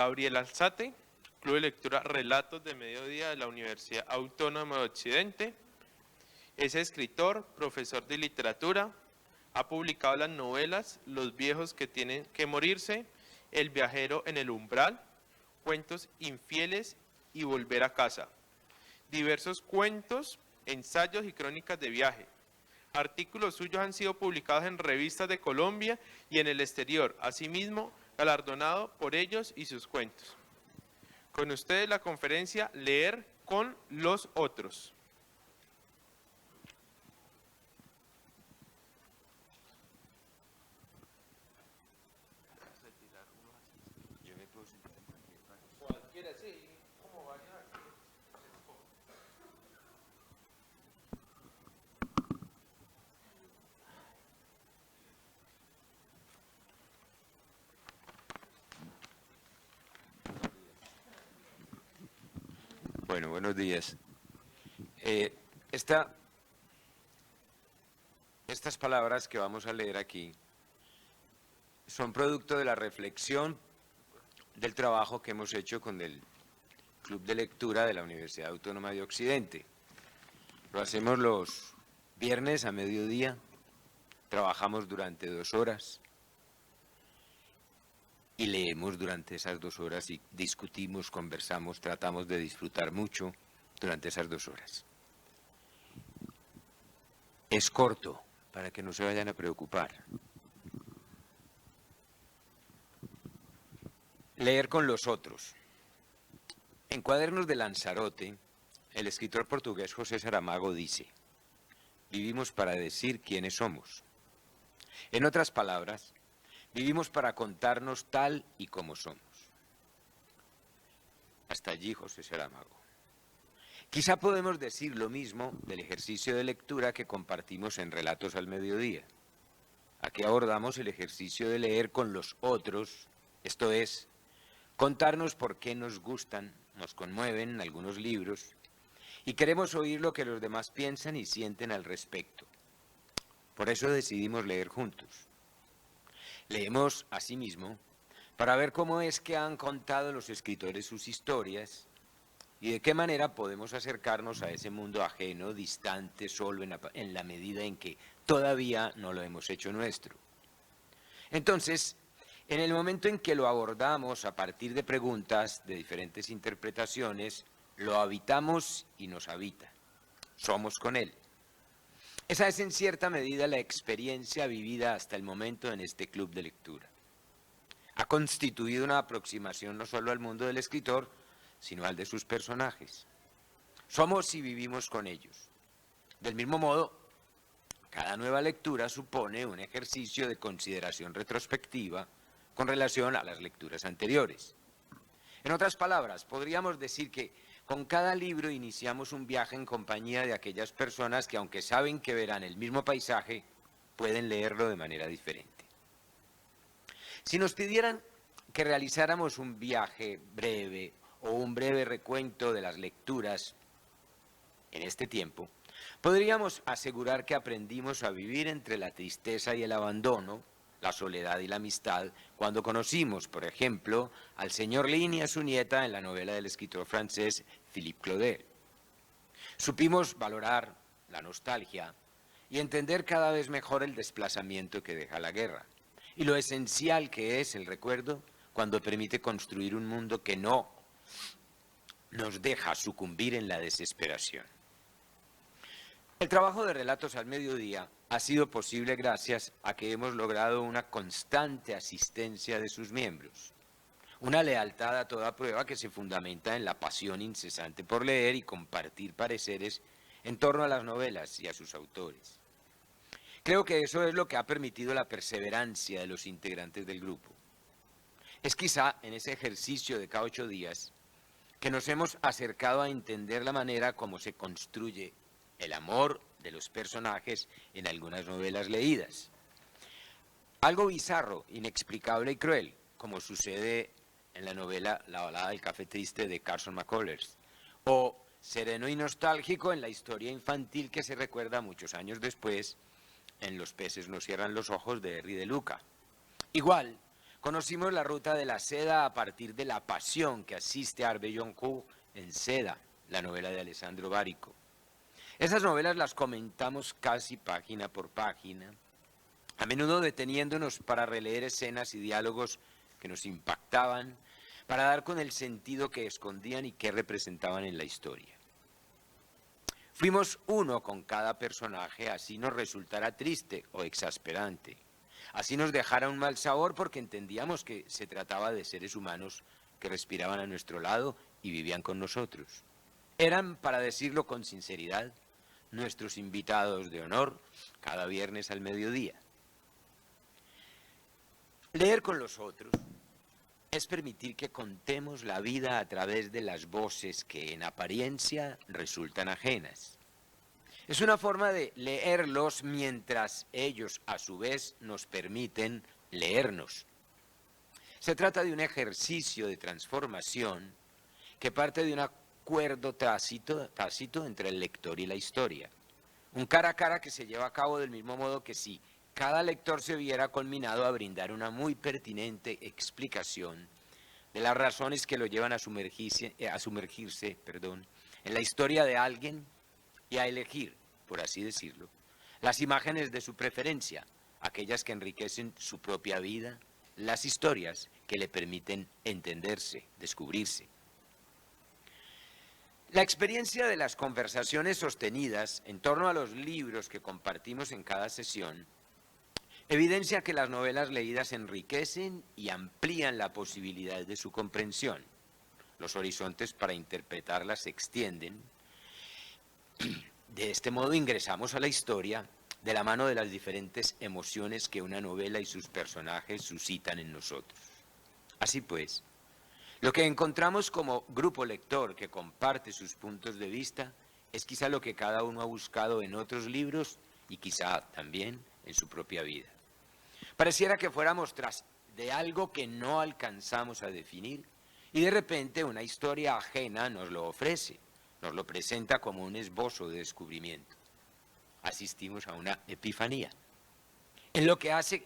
Gabriel Alzate, Club de Lectura Relatos de Mediodía de la Universidad Autónoma de Occidente. Es escritor, profesor de literatura, ha publicado las novelas Los viejos que tienen que morirse, El viajero en el umbral, Cuentos infieles y Volver a casa. Diversos cuentos, ensayos y crónicas de viaje. Artículos suyos han sido publicados en revistas de Colombia y en el exterior, asimismo galardonado por ellos y sus cuentos. Con ustedes la conferencia Leer con los otros. Bueno, buenos días. Estas palabras que vamos a leer aquí son producto de la reflexión del trabajo que hemos hecho con el Club de Lectura de la Universidad Autónoma de Occidente. Lo hacemos los viernes a mediodía, trabajamos durante 2 horas y leemos durante esas 2 horas y discutimos, conversamos, tratamos de disfrutar mucho durante esas 2 horas. Es corto, para que no se vayan a preocupar. Leer con los otros. En Cuadernos de Lanzarote, el escritor portugués José Saramago dice: vivimos para decir quiénes somos. En otras palabras, vivimos para contarnos tal y como somos. Hasta allí José Saramago. Quizá podemos decir lo mismo del ejercicio de lectura que compartimos en Relatos al Mediodía. Aquí abordamos el ejercicio de leer con los otros, esto es, contarnos por qué nos gustan, nos conmueven algunos libros y queremos oír lo que los demás piensan y sienten al respecto. Por eso decidimos leer juntos. Leemos, asimismo, para ver cómo es que han contado los escritores sus historias y de qué manera podemos acercarnos a ese mundo ajeno, distante, solo en la medida en que todavía no lo hemos hecho nuestro. Entonces, en el momento en que lo abordamos a partir de preguntas de diferentes interpretaciones, lo habitamos y nos habita. Somos con él. Esa es en cierta medida la experiencia vivida hasta el momento en este club de lectura. Ha constituido una aproximación no solo al mundo del escritor, sino al de sus personajes. Somos y vivimos con ellos. Del mismo modo, cada nueva lectura supone un ejercicio de consideración retrospectiva con relación a las lecturas anteriores. En otras palabras, podríamos decir que con cada libro iniciamos un viaje en compañía de aquellas personas que, aunque saben que verán el mismo paisaje, pueden leerlo de manera diferente. Si nos pidieran que realizáramos un viaje breve o un breve recuento de las lecturas en este tiempo, podríamos asegurar que aprendimos a vivir entre la tristeza y el abandono, la soledad y la amistad, cuando conocimos, por ejemplo, al señor Lin y a su nieta en la novela del escritor francés Philippe Claudel. Supimos valorar la nostalgia y entender cada vez mejor el desplazamiento que deja la guerra, y lo esencial que es el recuerdo cuando permite construir un mundo que no nos deja sucumbir en la desesperación. El trabajo de Relatos al Mediodía ha sido posible gracias a que hemos logrado una constante asistencia de sus miembros, una lealtad a toda prueba que se fundamenta en la pasión incesante por leer y compartir pareceres en torno a las novelas y a sus autores. Creo que eso es lo que ha permitido la perseverancia de los integrantes del grupo. Es quizá en ese ejercicio de cada 8 días que nos hemos acercado a entender la manera como se construye el amor de los personajes en algunas novelas leídas. Algo bizarro, inexplicable y cruel, como sucede en la novela La balada del café triste de Carson McCullers, o sereno y nostálgico en la historia infantil que se recuerda muchos años después en Los peces no cierran los ojos de Henry de Luca. Igual, Conocimos la ruta de la seda a partir de la pasión que asiste a Arbeloncourt en Seda, la novela de Alessandro Barico. Esas novelas las comentamos casi página por página, a menudo deteniéndonos para releer escenas y diálogos que nos impactaban, para dar con el sentido que escondían y que representaban en la historia. Fuimos uno con cada personaje, así nos resultara triste o exasperante, así nos dejara un mal sabor porque entendíamos que se trataba de seres humanos que respiraban a nuestro lado y vivían con nosotros. Eran, para decirlo con sinceridad, nuestros invitados de honor cada viernes al mediodía. Leer con los otros es permitir que contemos la vida a través de las voces que en apariencia resultan ajenas. Es una forma de leerlos mientras ellos a su vez nos permiten leernos. Se trata de un ejercicio de transformación que parte de un acuerdo tácito entre el lector y la historia. Un cara a cara que se lleva a cabo del mismo modo que si cada lector se viera conminado a brindar una muy pertinente explicación de las razones que lo llevan a sumergirse en la historia de alguien y a elegir, por así decirlo, las imágenes de su preferencia, aquellas que enriquecen su propia vida, las historias que le permiten entenderse, descubrirse. La experiencia de las conversaciones sostenidas en torno a los libros que compartimos en cada sesión evidencia que las novelas leídas enriquecen y amplían la posibilidad de su comprensión. Los horizontes para interpretarlas se extienden. De este modo ingresamos a la historia de la mano de las diferentes emociones que una novela y sus personajes suscitan en nosotros. Así pues, lo que encontramos como grupo lector que comparte sus puntos de vista es quizá lo que cada uno ha buscado en otros libros y quizá también en su propia vida. Pareciera que fuéramos tras de algo que no alcanzamos a definir y de repente una historia ajena nos lo ofrece, nos lo presenta como un esbozo de descubrimiento. Asistimos a una epifanía. Es lo que hace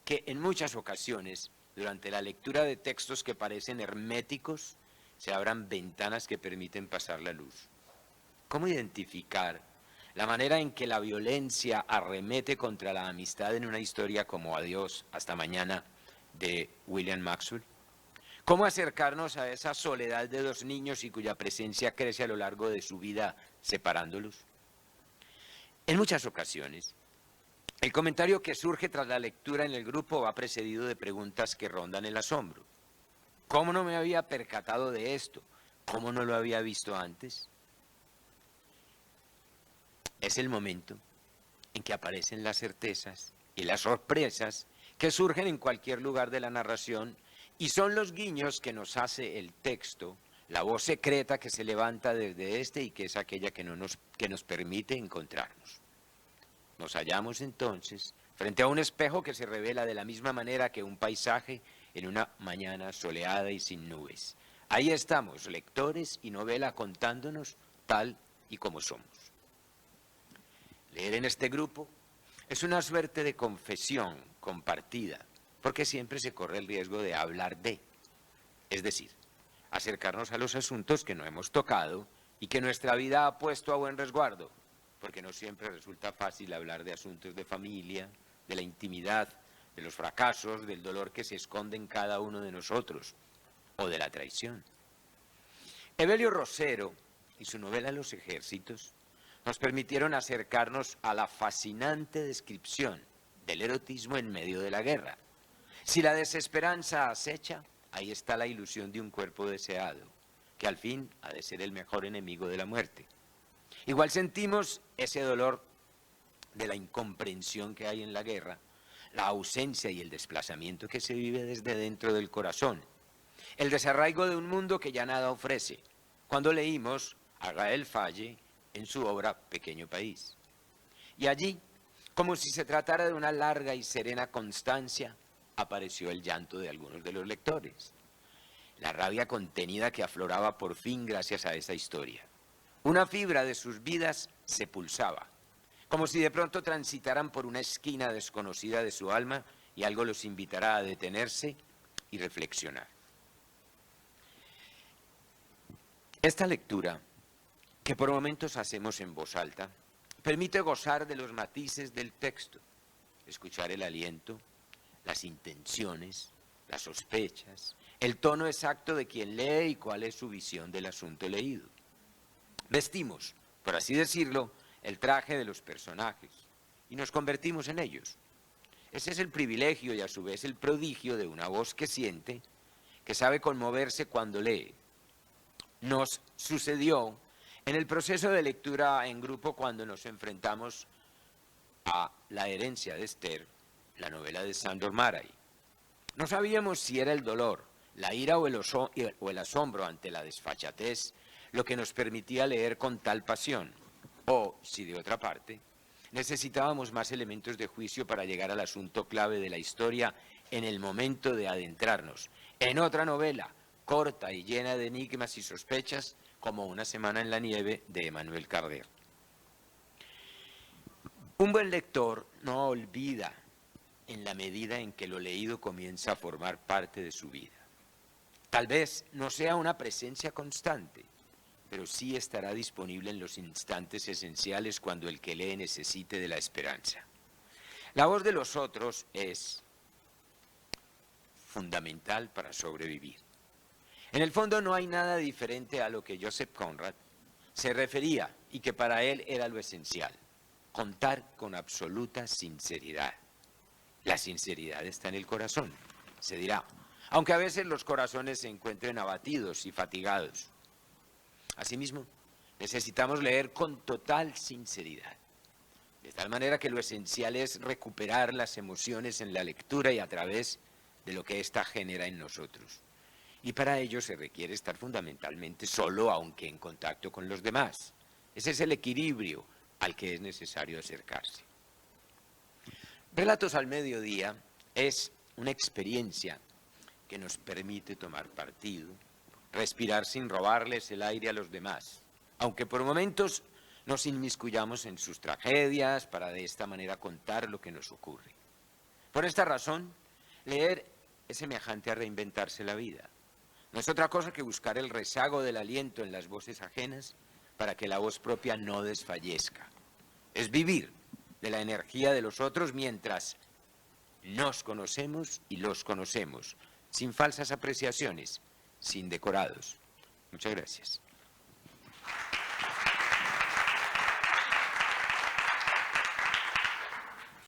que en muchas ocasiones, durante la lectura de textos que parecen herméticos, se abran ventanas que permiten pasar la luz. ¿Cómo identificar la manera en que la violencia arremete contra la amistad en una historia como Adiós, hasta mañana, de William Maxwell? ¿Cómo acercarnos a esa soledad de dos niños y cuya presencia crece a lo largo de su vida separándolos? En muchas ocasiones, el comentario que surge tras la lectura en el grupo va precedido de preguntas que rondan el asombro. ¿Cómo no me había percatado de esto? ¿Cómo no lo había visto antes? Es el momento en que aparecen las certezas y las sorpresas que surgen en cualquier lugar de la narración y son los guiños que nos hace el texto, la voz secreta que se levanta desde este y que es aquella que nos permite encontrarnos. Nos hallamos entonces frente a un espejo que se revela de la misma manera que un paisaje en una mañana soleada y sin nubes. Ahí estamos, lectores y novela, contándonos tal y como somos. Leer en este grupo es una suerte de confesión compartida, porque siempre se corre el riesgo de hablar de, es decir, acercarnos a los asuntos que no hemos tocado y que nuestra vida ha puesto a buen resguardo, porque no siempre resulta fácil hablar de asuntos de familia, de la intimidad, de los fracasos, del dolor que se esconde en cada uno de nosotros, o de la traición. Evelio Rosero y su novela Los Ejércitos nos permitieron acercarnos a la fascinante descripción del erotismo en medio de la guerra. Si la desesperanza acecha, ahí está la ilusión de un cuerpo deseado, que al fin ha de ser el mejor enemigo de la muerte. Igual sentimos ese dolor de la incomprensión que hay en la guerra, la ausencia y el desplazamiento que se vive desde dentro del corazón, el desarraigo de un mundo que ya nada ofrece, cuando leímos a Gaël Faye en su obra Pequeño País. Y allí, como si se tratara de una larga y serena constancia, apareció el llanto de algunos de los lectores, la rabia contenida que afloraba por fin gracias a esa historia. Una fibra de sus vidas se pulsaba, como si de pronto transitaran por una esquina desconocida de su alma y algo los invitará a detenerse y reflexionar. Esta lectura, que por momentos hacemos en voz alta, permite gozar de los matices del texto, escuchar el aliento, las intenciones, las sospechas, el tono exacto de quien lee y cuál es su visión del asunto leído. Vestimos, por así decirlo, el traje de los personajes y nos convertimos en ellos. Ese es el privilegio y a su vez el prodigio de una voz que siente, que sabe conmoverse cuando lee. Nos sucedió en el proceso de lectura en grupo cuando nos enfrentamos a La herencia de Esther, la novela de Sándor Márai. No sabíamos si era el dolor, la ira o el asombro ante la desfachatez lo que nos permitía leer con tal pasión, o, si de otra parte, necesitábamos más elementos de juicio para llegar al asunto clave de la historia en el momento de adentrarnos en otra novela, corta y llena de enigmas y sospechas, como Una semana en la nieve, de Emmanuel Carrère. Un buen lector no olvida en la medida en que lo leído comienza a formar parte de su vida. Tal vez no sea una presencia constante, pero sí estará disponible en los instantes esenciales cuando el que lee necesite de la esperanza. La voz de los otros es fundamental para sobrevivir. En el fondo no hay nada diferente a lo que Joseph Conrad se refería y que para él era lo esencial: contar con absoluta sinceridad. La sinceridad está en el corazón, se dirá, aunque a veces los corazones se encuentren abatidos y fatigados. Asimismo, necesitamos leer con total sinceridad, de tal manera que lo esencial es recuperar las emociones en la lectura y a través de lo que ésta genera en nosotros. Y para ello se requiere estar fundamentalmente solo, aunque en contacto con los demás. Ese es el equilibrio al que es necesario acercarse. Relatos al mediodía es una experiencia que nos permite tomar partido, respirar sin robarles el aire a los demás, aunque por momentos nos inmiscuyamos en sus tragedias para de esta manera contar lo que nos ocurre. Por esta razón, leer es semejante a reinventarse la vida. No es otra cosa que buscar el rezago del aliento en las voces ajenas para que la voz propia no desfallezca. Es vivir de la energía de los otros mientras nos conocemos y los conocemos, sin falsas apreciaciones, sin decorados. Muchas gracias.